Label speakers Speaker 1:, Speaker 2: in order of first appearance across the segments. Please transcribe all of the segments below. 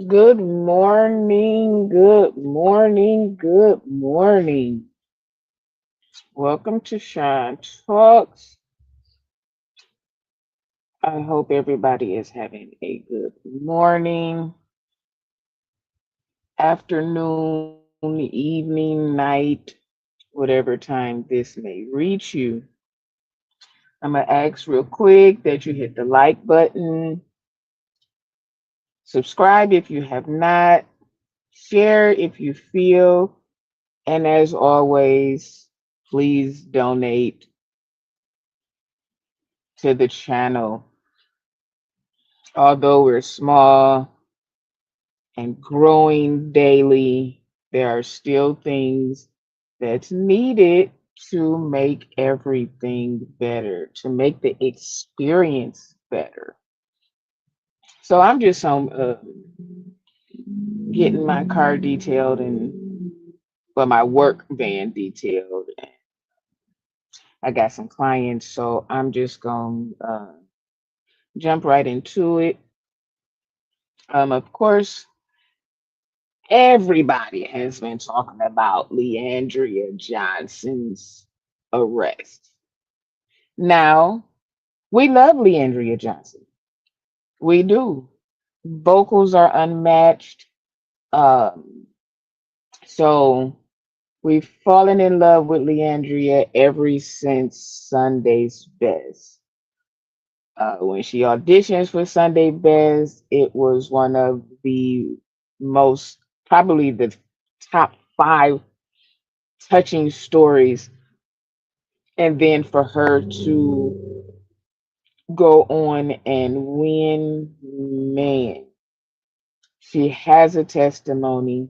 Speaker 1: Good morning, good morning, good morning. Welcome to Shine Talks. I hope everybody is having a good morning, afternoon, evening, night, whatever time this may reach you. I'm going to ask real quick that you hit the like button, subscribe if you have not, share if you feel, and as always, please donate to the channel. Although we're small and growing daily, there are still things that's needed to make everything better, to make the experience better. So I'm just getting my car detailed and my work van detailed. I got some clients, so I'm just gonna jump right into it. Of course, everybody has been talking about Leandria Johnson's arrest. Now, we love Leandria Johnson. We do. Vocals are unmatched. Um, so we've fallen in love with Leandria ever since Sunday's Best. When she auditions for Sunday Best, it was one of the most, probably the top five touching stories. And then for her to go on and win, man, she has a testimony.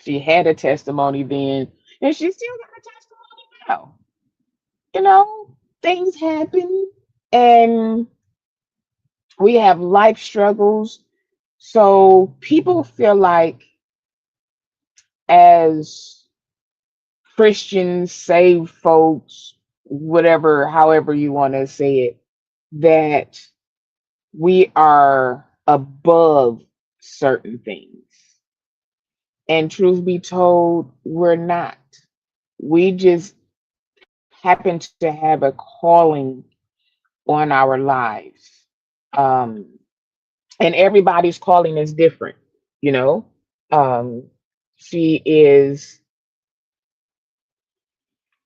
Speaker 1: She had a testimony then, and she still got a testimony now. You know, things happen, and we have life struggles. So people feel like, as Christians, saved folks, whatever, however you want to say it, that we are above certain things. And truth be told, we're not. We just happen to have a calling on our lives. Um, and everybody's calling is different, you know. Um, she is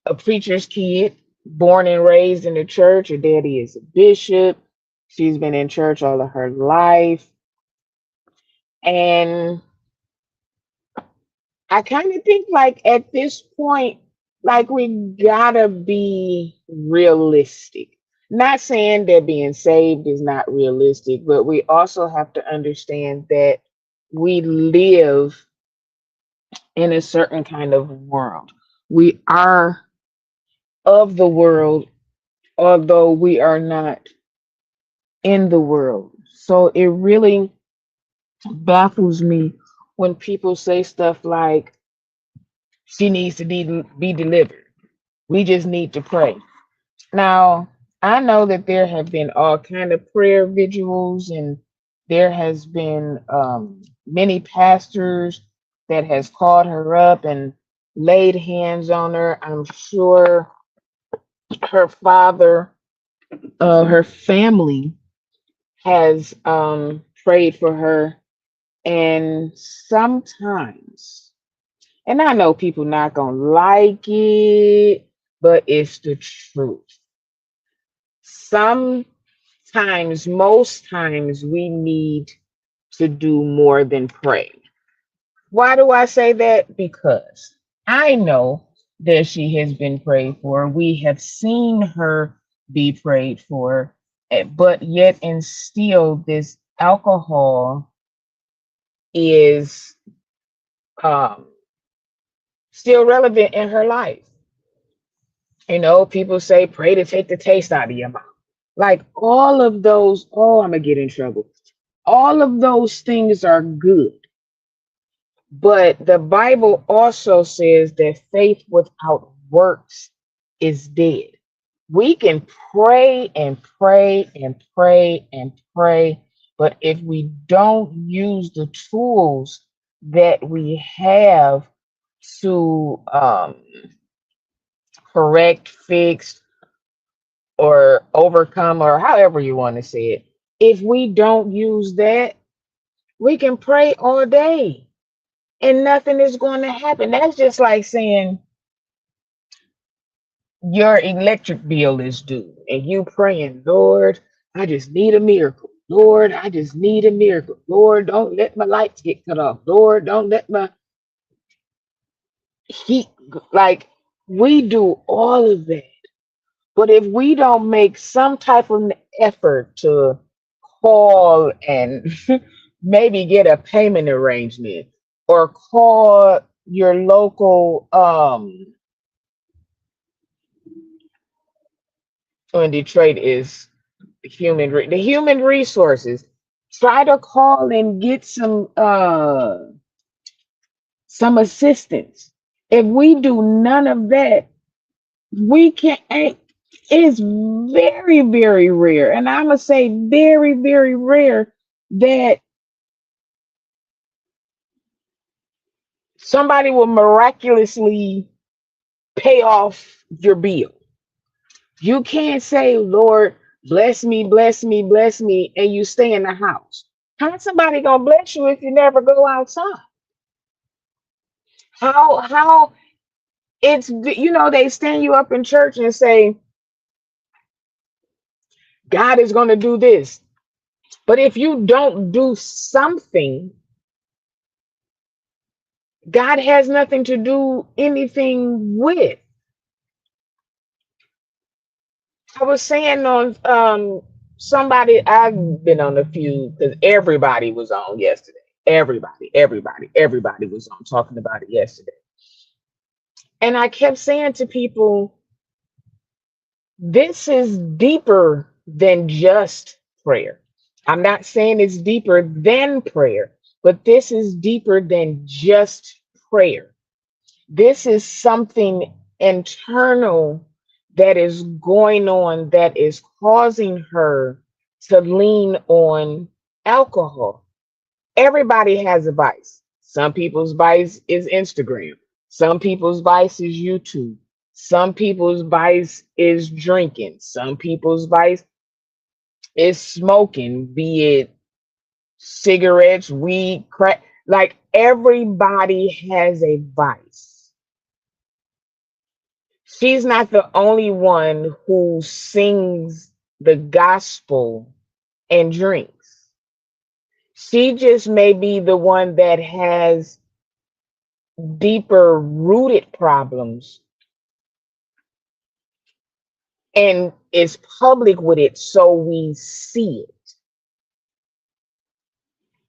Speaker 1: a preacher's kid, born and raised in the church. Her daddy is a bishop. She's been in church all of her life. And I kind of think, like, at this point, like, we gotta be realistic. Not saying that being saved is not realistic, but we also have to understand that we live in a certain kind of world. We are of the world, although we are not in the world. So it really baffles me when people say stuff like, she needs to be delivered. We just need to pray. Now, I know that there have been all kind of prayer vigils, and there has been many pastors that has called her up and laid hands on her. I'm sure her father, her family has prayed for her, and sometimes, and I know people not gonna like it, but it's the truth. Sometimes, most times, we need to do more than pray. Why do I say that? Because I know that she has been prayed for. We have seen her be prayed for, but yet and still, this alcohol is um, still relevant in her life. You know, people say pray to take the taste out of your mouth. Like, all of those, oh, I'm gonna get in trouble. All of those things are good. But the Bible also says that faith without works is dead. We can pray and pray and pray and pray, But if we don't use the tools that we have to correct, fix, or overcome, or however you want to say it, if we don't use that, we can pray all day and nothing is going to happen. That's just like saying your electric bill is due and you praying, Lord, I just need a miracle. Lord, I just need a miracle. Lord, don't let my lights get cut off. Lord, don't let my heat, like, we do all of that. But if we don't make some type of effort to call and maybe get a payment arrangement, or call your local in Detroit is the human resources, try to call and get some assistance. If we do none of that, we can't. It's very, very rare, and I'm gonna say very, very rare that somebody will miraculously pay off your bill. You can't say, Lord, bless me, bless me, bless me, and you stay in the house. How's somebody gonna bless you if you never go outside? How they stand you up in church and say, God is gonna do this. But if you don't do something, God has nothing to do anything with. I was saying on somebody, I've been on a few because everybody was on yesterday. Everybody was on talking about it yesterday. And I kept saying to people, this is deeper than just prayer. I'm not saying it's deeper than prayer, but this is deeper than just prayer. This is something internal that is going on that is causing her to lean on alcohol. Everybody has a vice. Some people's vice is Instagram. Some people's vice is YouTube. Some people's vice is drinking. Some people's vice is smoking, be it cigarettes, weed, crack. Like, everybody has a vice. She's not the only one who sings the gospel and drinks. She just may be the one that has deeper rooted problems and is public with it so we see it.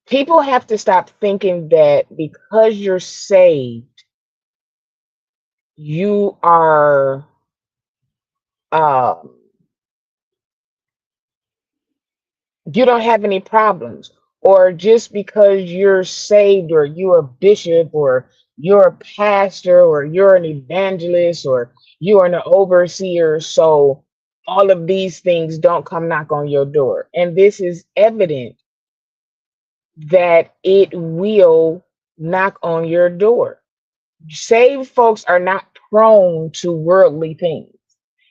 Speaker 1: People have to stop thinking that because you're saved, you are um, you don't have any problems, or just because you're saved, or you're a bishop, or you're a pastor, or you're an evangelist, or you are an overseer, so all of these things don't come knock on your door. And this is evident that it will knock on your door. Saved folks are not prone to worldly things.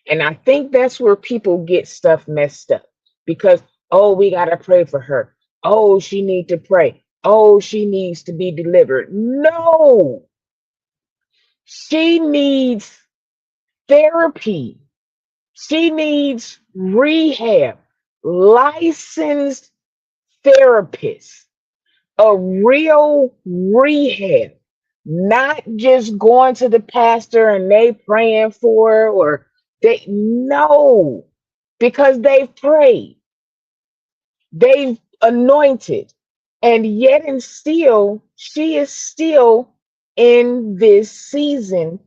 Speaker 1: And I think that's where people get stuff messed up, because, oh, we got to pray for her. Oh, she needs to pray. Oh, she needs to be delivered. No, she needs therapy. She needs rehab, licensed therapist, a real rehab, not just going to the pastor and they praying for her, or they, no, because they've prayed, they've anointed, and yet and still she is still in this season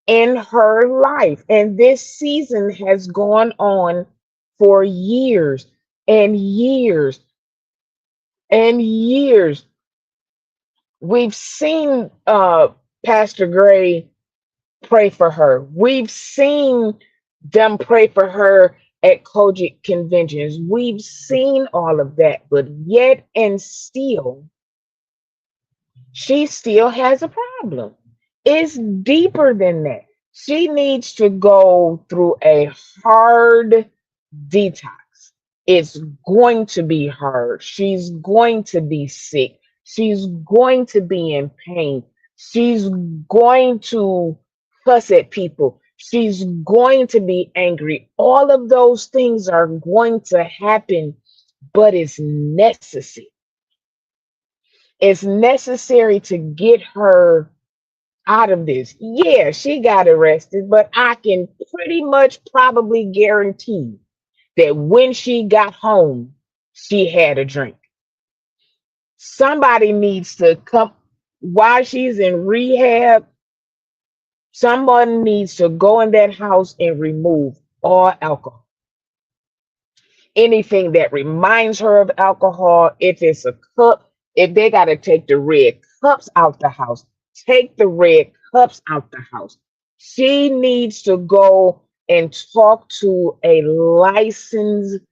Speaker 1: in her life, and this season has gone on for years and years and years. We've seen Pastor Gray pray for her. We've seen them pray for her at Kojic conventions. We've seen all of that, but yet and still, she still has a problem. It's deeper than that. She needs to go through a hard detox. It's going to be hard. She's going to be sick. She's going to be in pain. She's going to fuss at people. She's going to be angry. All of those things are going to happen, but it's necessary. It's necessary to get her out of this. Yeah, she got arrested, but I can pretty much probably guarantee that when she got home, she had a drink. Somebody needs to come while she's in rehab. Someone needs to go in that house and remove all alcohol. Anything that reminds her of alcohol, if it's a cup, if they got to take the red cups out the house, take the red cups out the house. She needs to go and talk to a licensed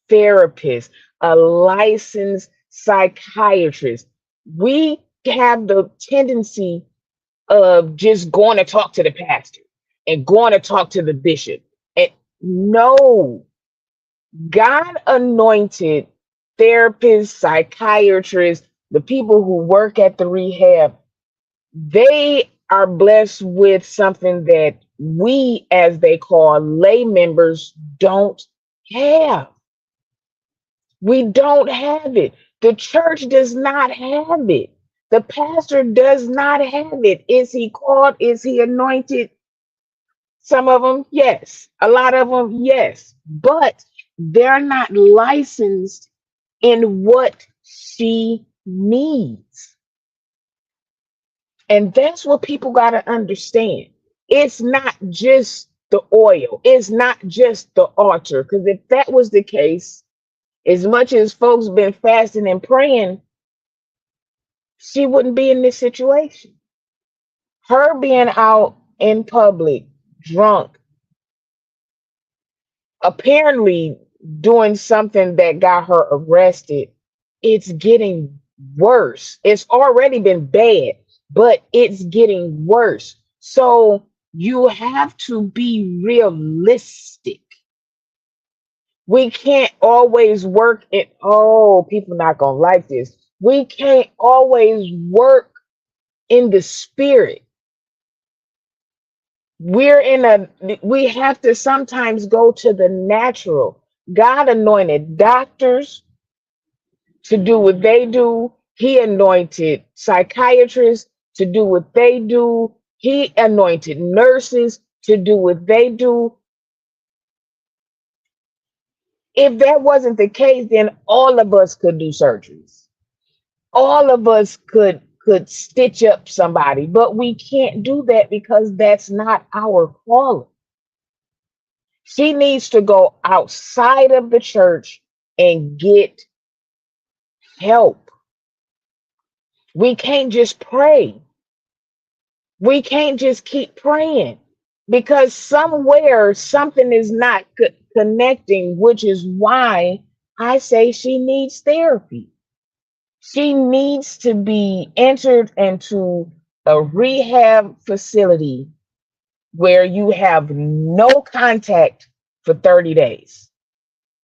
Speaker 1: therapist, a licensed psychiatrist. We have the tendency of just going to talk to the pastor and going to talk to the bishop. And no, God anointed therapists, psychiatrists, the people who work at the rehab, they are blessed with something that we, as they call lay members, don't have. We don't have it. The church does not have it. The pastor does not have it. Is he called? Is he anointed? Some of them, yes. A lot of them, yes. But they're not licensed in what she needs. And that's what people got to understand. It's not just the oil, it's not just the altar. Because if that was the case, as much as folks been fasting and praying, she wouldn't be in this situation. Her being out in public, drunk, apparently doing something that got her arrested, it's getting worse. It's already been bad, but it's getting worse. So you have to be realistic. We can't always work it. Oh, people not gonna like this. We can't always work in the spirit. We have to sometimes go to the natural. God anointed doctors to do what they do. He anointed psychiatrists to do what they do. He anointed nurses to do what they do. If that wasn't the case, then all of us could do surgeries. All of us could stitch up somebody, but we can't do that because that's not our calling. She needs to go outside of the church and get help. We can't just pray. We can't just keep praying because somewhere something is not connecting, which is why I say she needs therapy. She needs to be entered into a rehab facility where you have no contact for 30 days.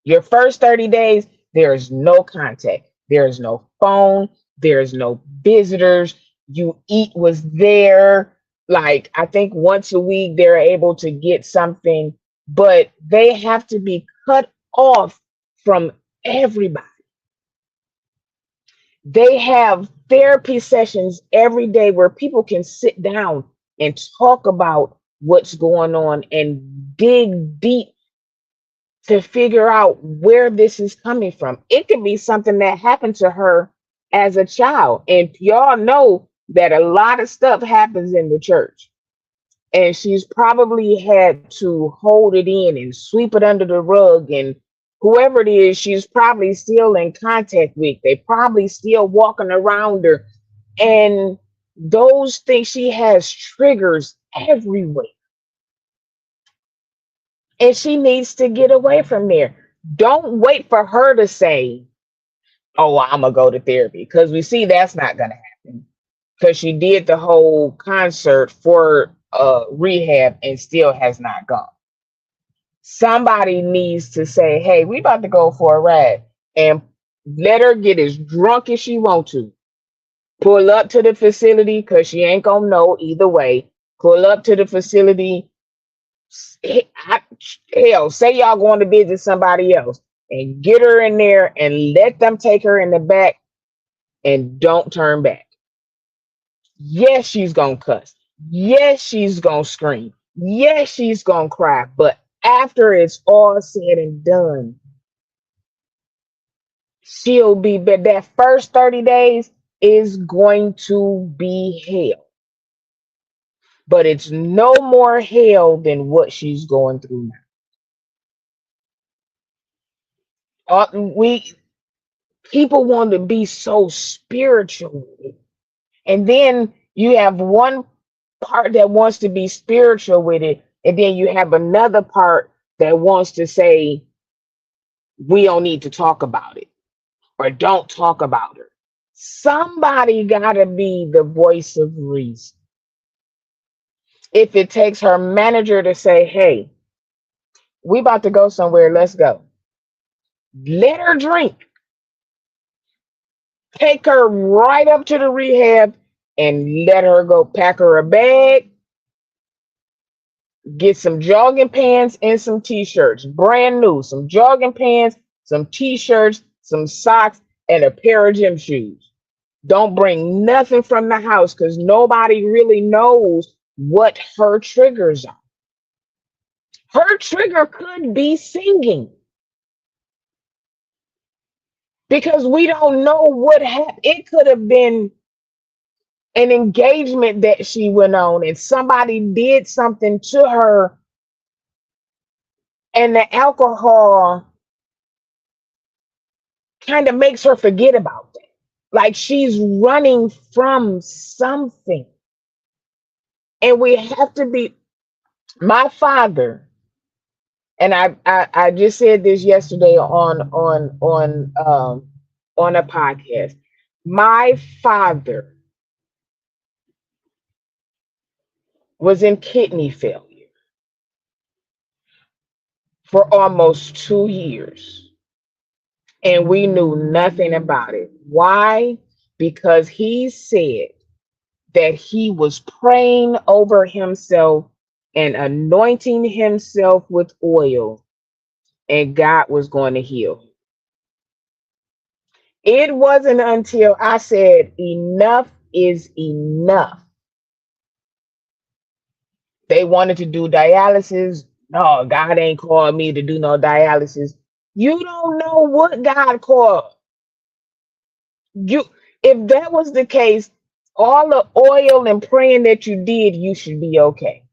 Speaker 1: Your first 30 days, there is no contact. There is no phone. There is no visitors. You eat was there. Like, I think once a week they're able to get something, but they have to be cut off from everybody. They have therapy sessions every day where people can sit down and talk about what's going on and dig deep to figure out where this is coming from. It could be something that happened to her as a child. And y'all know that a lot of stuff happens in the church. And she's probably had to hold it in and sweep it under the rug. And whoever it is, she's probably still in contact with. They probably still walking around her. And those things, she has triggers everywhere. and she needs to get away from there. Don't wait for her to say, "Oh, I'm gonna go to therapy," because we see that's not gonna happen. Because she did the whole concert for rehab and still has not gone. Somebody needs to say, "Hey, we about to go for a ride," and let her get as drunk as she want to. Pull up to the facility because she ain't gonna know either way. Pull up to the facility. Hell, say y'all going to visit somebody else and get her in there and let them take her in the back and don't turn back. Yes, she's gonna cuss. Yes, she's gonna scream. Yes, she's gonna cry. But after it's all said and done, she'll be. But that first 30 days is going to be hell. But it's no more hell than what she's going through now. We people want to be so spiritual, and then you have one part that wants to be spiritual with it, and then you have another part that wants to say we don't need to talk about it or don't talk about her. Somebody gotta be the voice of reason. If it takes her manager to say, "Hey, we about to go somewhere, let's go," let her drink. Take her right up to the rehab and let her go. Pack her a bag, get some jogging pants and some t-shirts, brand new. Some jogging pants, some t-shirts, some socks, and a pair of gym shoes. Don't bring nothing from the house because nobody really knows what her triggers are. Her trigger could be singing because we don't know what happened. It could have been an engagement that she went on and somebody did something to her, and the alcohol kind of makes her forget about that. Like she's running from something. And we have to be, my father, and I just said this yesterday on a podcast. My father was in kidney failure for almost 2 years, and we knew nothing about it. Why? Because he said that he was praying over himself and anointing himself with oil, and God was going to heal him. It wasn't until I said, "Enough is enough." They wanted to do dialysis. No, God ain't called me to do no dialysis. You don't know what God called you. If that was the case, all the oil and praying that you did, you should be okay.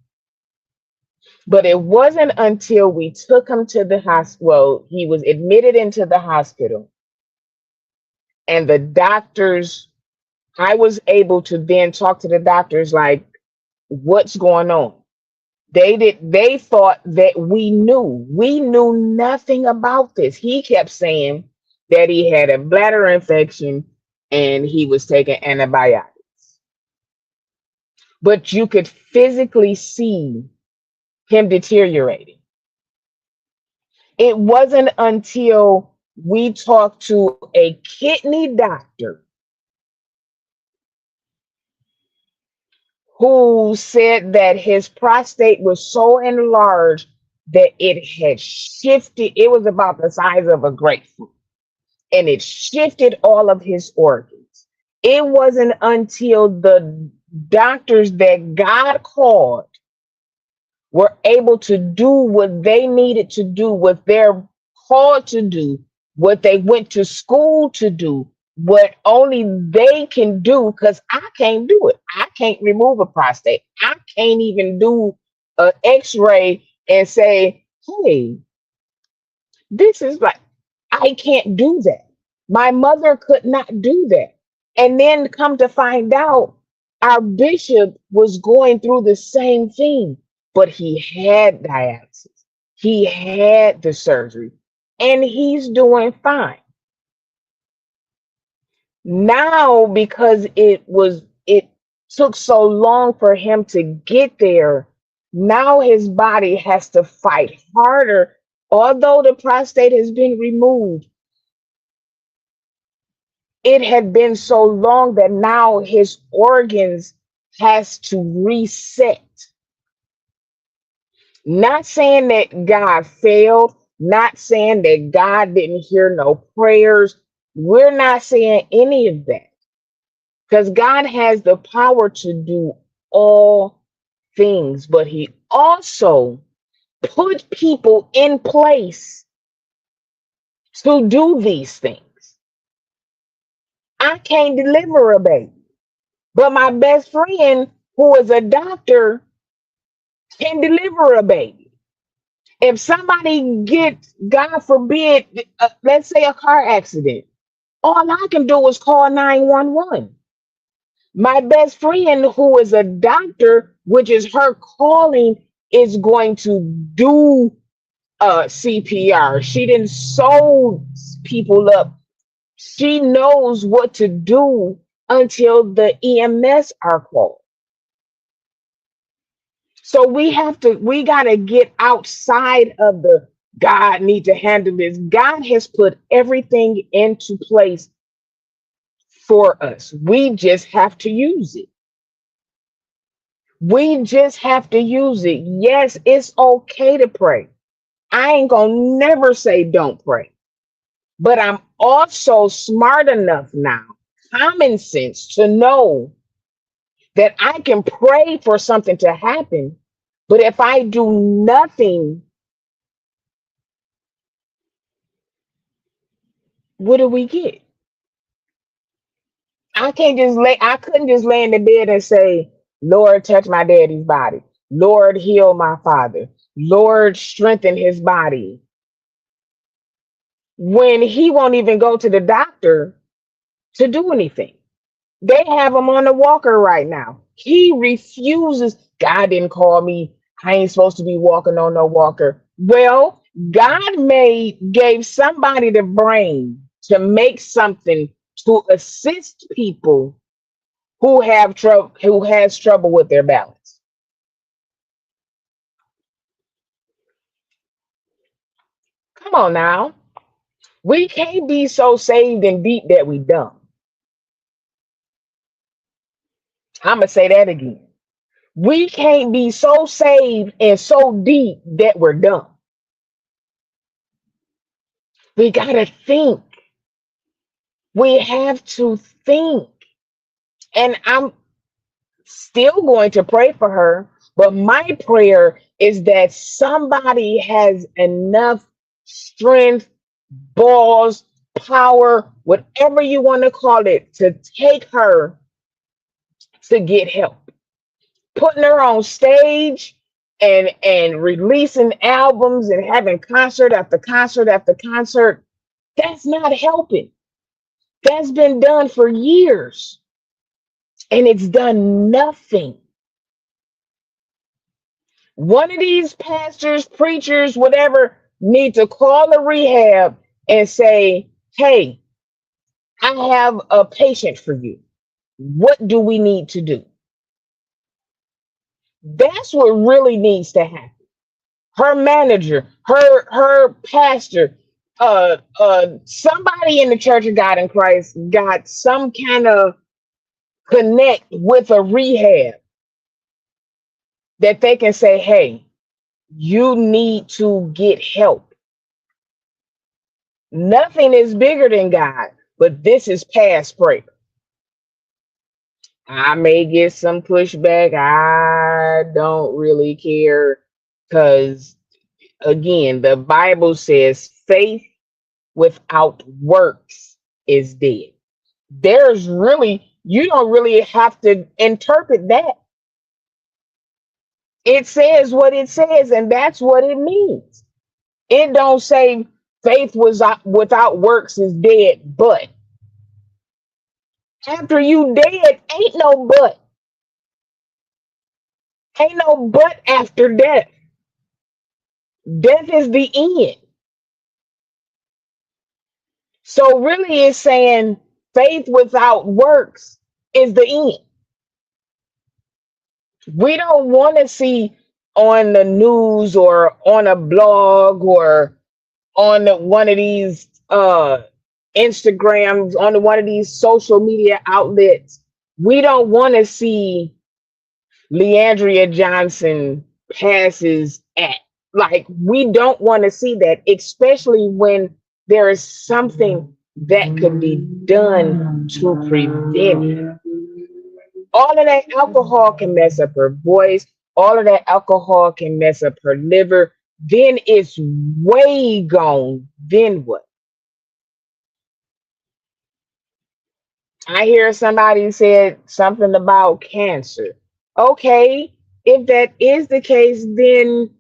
Speaker 1: But it wasn't until we took him to the hospital. Well, he was admitted into the hospital, and the doctors, I was able to then talk to the doctors like, "What's going on?" They thought that we knew. We knew nothing about this. He kept saying that he had a bladder infection and he was taking antibiotics. But you could physically see him deteriorating. It wasn't until we talked to a kidney doctor who said that his prostate was so enlarged that it had shifted. It was about the size of a grapefruit, and it shifted all of his organs. It wasn't until the doctors that God called were able to do what they needed to do, what they're called to do, what they went to school to do, what only they can do, because I can't do it. I can't remove a prostate. I can't even do an x-ray and say, "Hey, this is like," I can't do that. My mother could not do that. And then come to find out, our bishop was going through the same thing, but he had dialysis. He had the surgery and he's doing fine. Now, because it took so long for him to get there, now his body has to fight harder. Although the prostate has been removed, it had been so long that now his organs has to reset. Not saying that God failed, not saying that God didn't hear no prayers. We're not saying any of that because God has the power to do all things, but he also put people in place to do these things. I can't deliver a baby, but my best friend, who is a doctor, can deliver a baby. If somebody gets, God forbid, let's say a car accident, all I can do is call 911. My best friend, who is a doctor, which is her calling, is going to do CPR. She didn't sew people up. She knows what to do until the EMS are called. So we got to get outside of the God need to handle this. God has put everything into place for us. We just have to use it. We just have to use it. Yes, it's okay to pray. I ain't gonna never say don't pray. But I'm also smart enough now, common sense, to know that I can pray for something to happen. But if I do nothing, what do we get? I couldn't just lay in the bed and say, Lord, touch my daddy's body. Lord, heal my father. Lord, strengthen his body. When he won't even go to the doctor to do anything. They have him on a walker right now. He refuses. God didn't call me. I ain't supposed to be walking on no walker. Well, God gave somebody the brain to make something to assist people who has trouble with their balance. Come on now. We can't be so saved and deep that we dumb. I'm gonna say that again. We can't be so saved and so deep that we're dumb. We gotta think. We have to think. And I'm still going to pray for her, but my prayer is that somebody has enough strength, balls, power, whatever you want to call it, to take her to get help. Putting her on stage and releasing albums and having concert after concert after concert, that's not helping. That's been done for years and it's done nothing. One of these pastors, preachers, whatever, need to call a rehab and say, hey, I have a patient for you. What do we need to do? That's what really needs to happen. Her manager, her pastor, somebody in the Church of God in Christ got some kind of connect with a rehab that they can say, hey, you need to get help. Nothing is bigger than God, but this is past prayer. I may get some pushback. I don't really care because, again, the Bible says faith without works is dead. You don't really have to interpret that. It says what it says, and that's what it means. It don't say faith was without works is dead, but after you dead, ain't no but. Ain't no but after death. Death is the end. So really it's saying faith without works is the end. We don't want to see on the news or on a blog or on one of these Instagrams, on one of these social media outlets. We don't want to see Leandria Johnson passes at. Like, we don't want to see that, especially when there is something that could be done to prevent it. All of that alcohol can mess up her voice. All of that alcohol can mess up her liver. Then it's way gone. Then what? I hear somebody said something about cancer. Okay, if that is the case, then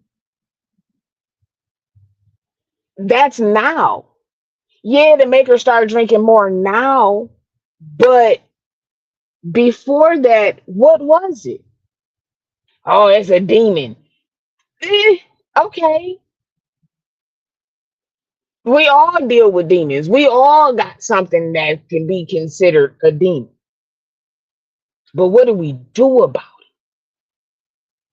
Speaker 1: that's now. Yeah, to make her start drinking more now, but before that, what was it? Oh, it's a demon. Eh, okay, we all deal with demons. We all got something that can be considered a demon. But what do we do about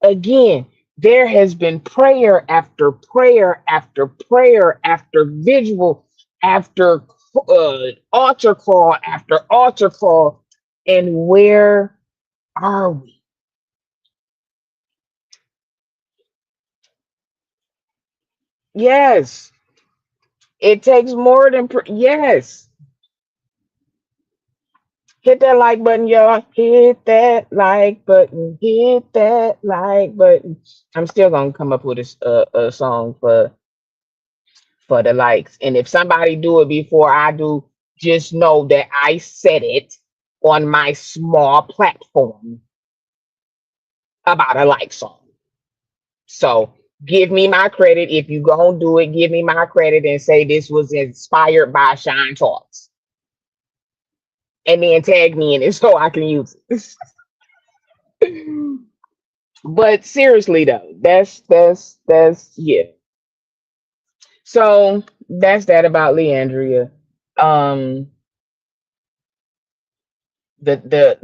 Speaker 1: it? Again, there has been prayer after prayer after prayer after vigil after altar call after altar call. And where are we? Yes, it takes more than yes. Hit that like button, y'all. Hit that like button. Hit that like button. I'm still gonna come up with a song for the likes. And if somebody do it before I do, just know that I said it on my small platform about a like song. So give me my credit. If you gonna do it, give me my credit and say this was inspired by Shine Talks. And then tag me in it so I can use it. But seriously though, that's yeah. So that's that about Leandria. Um the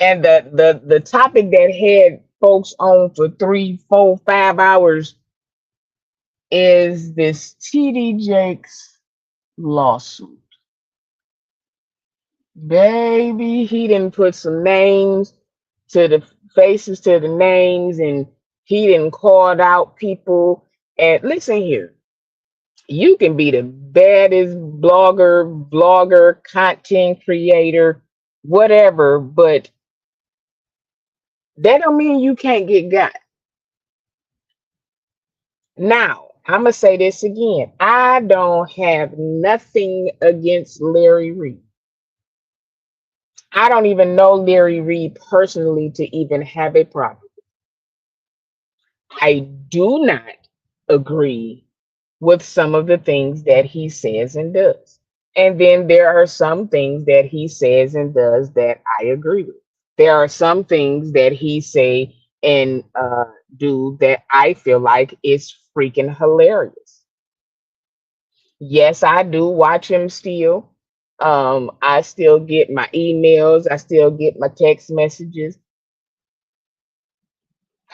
Speaker 1: and the topic that had folks on for 3, 4, 5 hours is this TD Jakes lawsuit. Baby, he didn't put some names to the faces to the names, and he didn't call out people. And listen here, you can be the baddest blogger, content creator, whatever, but that don't mean you can't get got. Now, I'm gonna say this again. I don't have nothing against Larry Reed. I don't even know Larry Reed personally to even have a problem. I do not agree with some of the things that he says and does. And then there are some things that he says and does that I agree with. There are some things that he say and do that I feel like is freaking hilarious. Yes, I do watch him still. I still get my emails. I still get my text messages.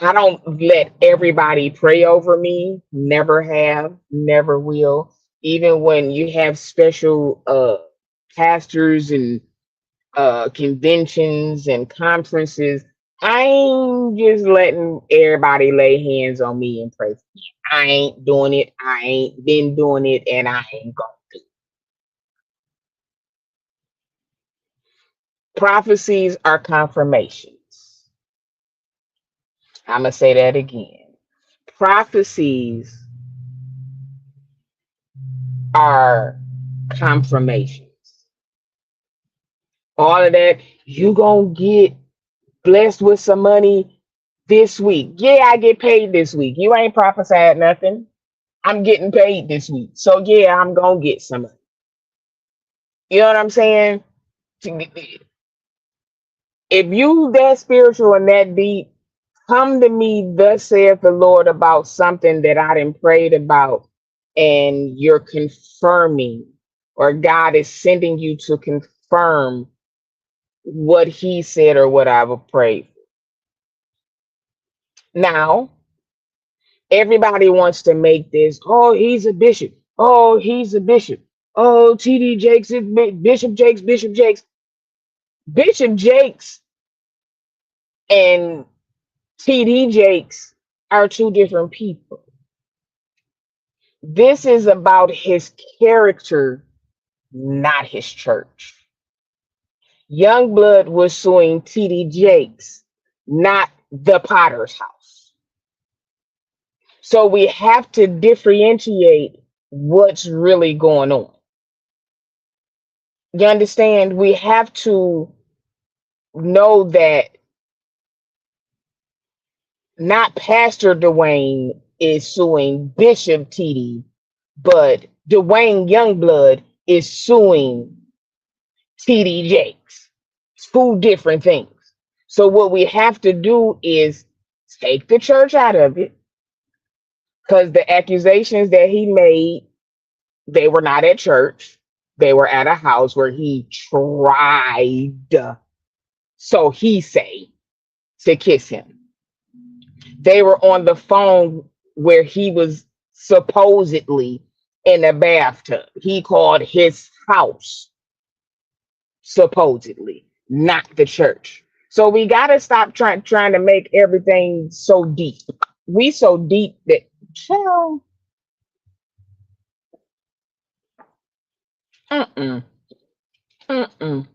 Speaker 1: I don't let everybody pray over me. Never have, never will. Even when you have special pastors and conventions and conferences, I ain't just letting everybody lay hands on me and pray for me. I ain't doing it. I ain't been doing it, and I ain't going to. Prophecies are confirmations. I'm gonna say that again. Prophecies are confirmations. All of that, you gonna get blessed with some money this week. Yeah, I get paid this week. You ain't prophesied nothing. I'm getting paid this week. So yeah, I'm gonna get some money. You know what I'm saying? If you that spiritual and that deep, come to me, thus saith the Lord, about something that I done prayed about, and you're confirming, or God is sending you to confirm what He said or what I've prayed. Now, everybody wants to make this, oh, he's a bishop. Oh, he's a bishop. Oh, TD Jakes is Bishop Jakes, Bishop Jakes. Bishop Jakes and TD Jakes are two different people. This is about his character, not his church. Youngblood was suing TD Jakes, not the Potter's house. So we have to differentiate what's really going on. You understand? We have to know that not Pastor Dwayne is suing Bishop TD, but Dwayne Youngblood is suing TD Jakes. Two different things. So what we have to do is take the church out of it, because the accusations that he made, they were not at church. They were at a house where he tried, so he say, to kiss him. They were on the phone where he was supposedly in a bathtub. He called his house supposedly, not the church. So we got to stop trying to make everything so deep. We so deep that, child, mm-mm, mm-mm.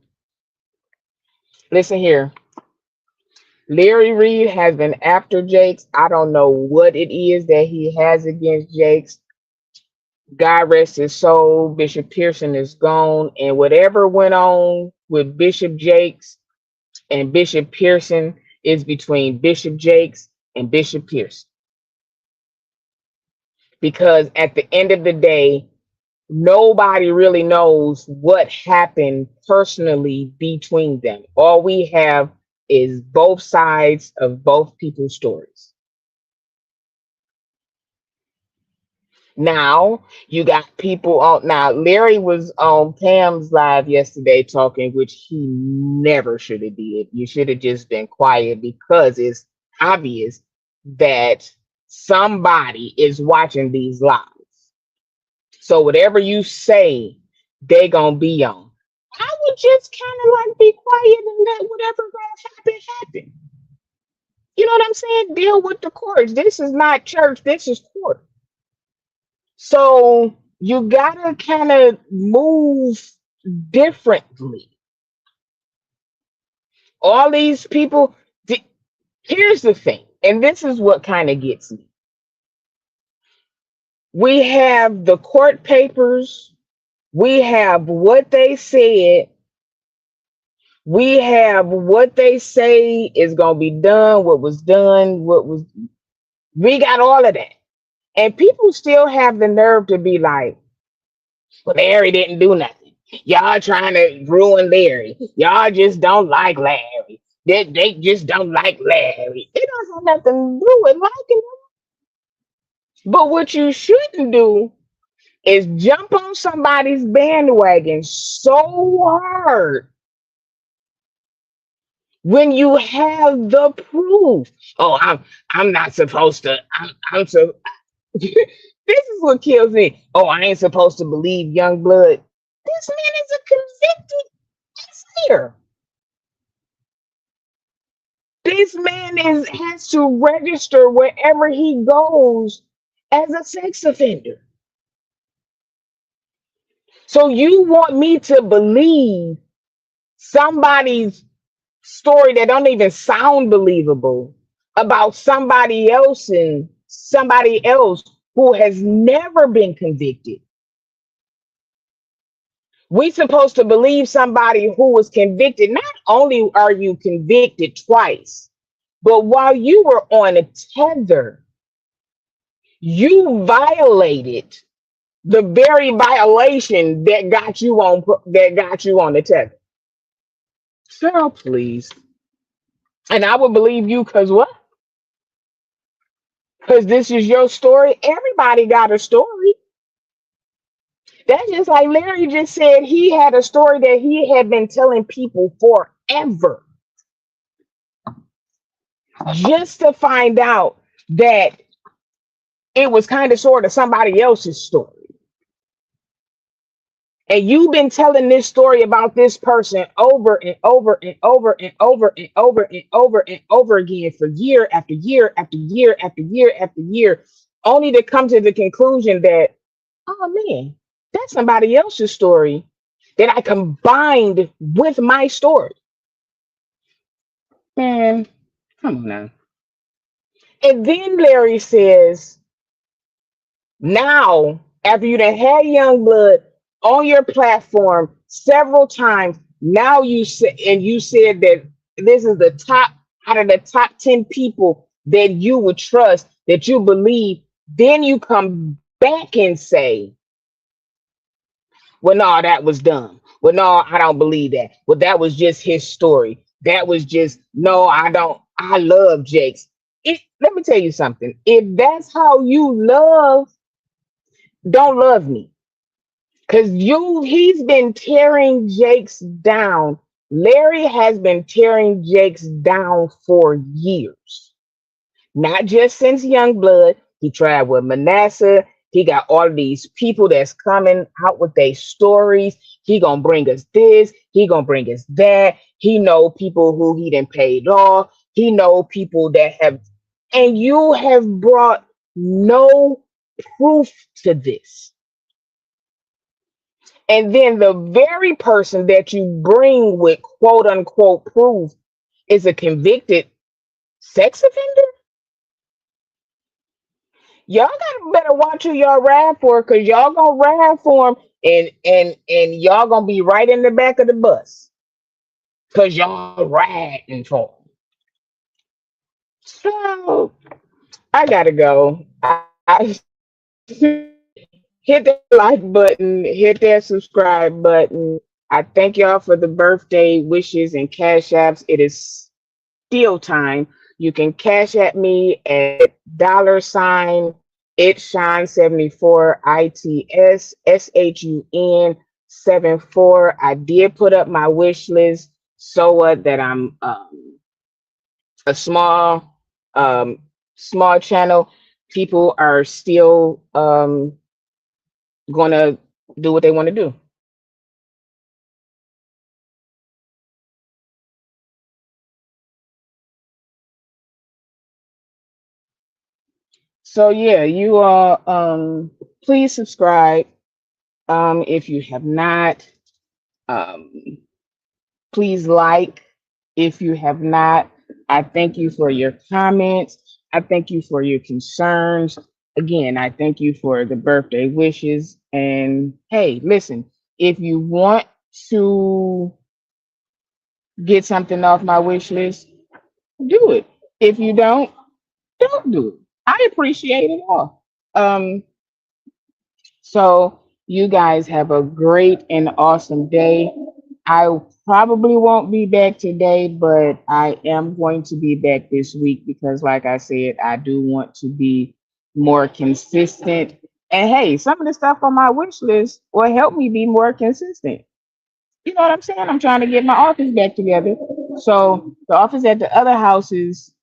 Speaker 1: Listen here. Larry Reed has been after Jakes. I don't know what it is that he has against Jakes. God rest his soul. Bishop Pearson is gone. And whatever went on with Bishop Jakes and Bishop Pearson is between Bishop Jakes and Bishop Pearson. Because at the end of the day, nobody really knows what happened personally between them. All we have is both sides of both people's stories. Now you got people on. Now Larry was on Pam's live yesterday talking, which he never should have did. You should have just been quiet, because it's obvious that somebody is watching these lives. So whatever you say, they gonna be on. I would just kind of like be quiet and let whatever gonna happen. You know what I'm saying? Deal with the courts. This is not church. This is court. So you gotta kind of move differently. All these people. Here's the thing, and this is what kind of gets me. We have the court papers. We have what they said. We have what they say is going to be done, what was done, we got all of that. And people still have the nerve to be like, well, Larry didn't do nothing. Y'all trying to ruin Larry. Y'all just don't like Larry. They just don't like Larry. It don't have nothing to do with liking him. But what you shouldn't do is jump on somebody's bandwagon so hard when you have the proof. Oh, I'm not supposed to. I'm so. This is what kills me. Oh, I ain't supposed to believe young blood. This man is a convicted slayer. This man has to register wherever he goes as a sex offender. So you want me to believe somebody's story that don't even sound believable about somebody else who has never been convicted? We supposed to believe somebody who was convicted. Not only are you convicted twice, but while you were on a tether, you violated the very violation that got you on the tether. So please. And I would believe you, because what? because this is your story. Everybody got a story. That's just like Larry just said. He had a story that he had been telling people forever, just to find out that it was kind of sort of somebody else's story. And you've been telling this story about this person over and over and over and over and over and over and over again for year after year after year after year after year, only to come to the conclusion that, oh man, that's somebody else's story that I combined with my story. Man, come on now. And then Larry says, now, after you done had Youngblood on your platform several times, now you said that this is the top out of the top 10 people that you would trust, that you believe. Then you come back and say, well, no, that was dumb. Well, no, I don't believe that. Well, that was just his story. That was just, no, I don't. I love Jake's. Let me tell you something. If that's how you love, don't love me. Because he's been tearing Jake's down. Larry has been tearing Jake's down for years. Not just since Youngblood. He tried with Manasseh. He got all of these people that's coming out with their stories. He gonna bring us this. He gonna bring us that. He know people who he done paid off. He know people that have, and you have brought no proof to this. And then the very person that you bring with quote unquote proof is a convicted sex offender. Y'all gotta better watch who y'all ride for, because y'all gonna ride for him, and y'all gonna be right in the back of the bus because y'all riding for him. So I gotta go. I hit that like button, hit that subscribe button. I thank y'all for the birthday wishes and cash apps. It is still time. You can cash at me at $ it shine 74 ITSSHUN 74. I did put up my wish list so that I'm a um small channel. People are still gonna do what they want to do. So yeah, you all please subscribe if you have not. Um Please like if you have not. I thank you for your comments. I thank you for your concerns. Again, I thank you for the birthday wishes. And hey, listen, if you want to get something off my wish list, do it. If you don't do it. I appreciate it all. Um, so you guys have a great and awesome day. I probably won't be back today, but I am going to be back this week because, like I said, I do want to be more consistent. And hey, some of the stuff on my wish list will help me be more consistent. You know what I'm saying? I'm trying to get my office back together. So the office at the other houses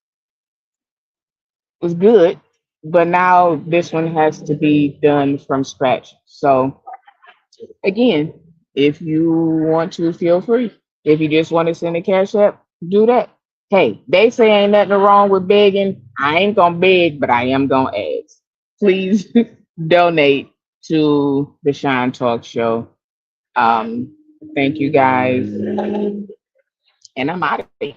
Speaker 1: was good, but now this one has to be done from scratch. So again, if you want to, feel free. If you just want to send a cash app, do that. Hey, they say ain't nothing wrong with begging. I ain't gonna beg, but I am gonna ask. Please donate to the Shine Talk Show. Thank you guys, and I'm out of here.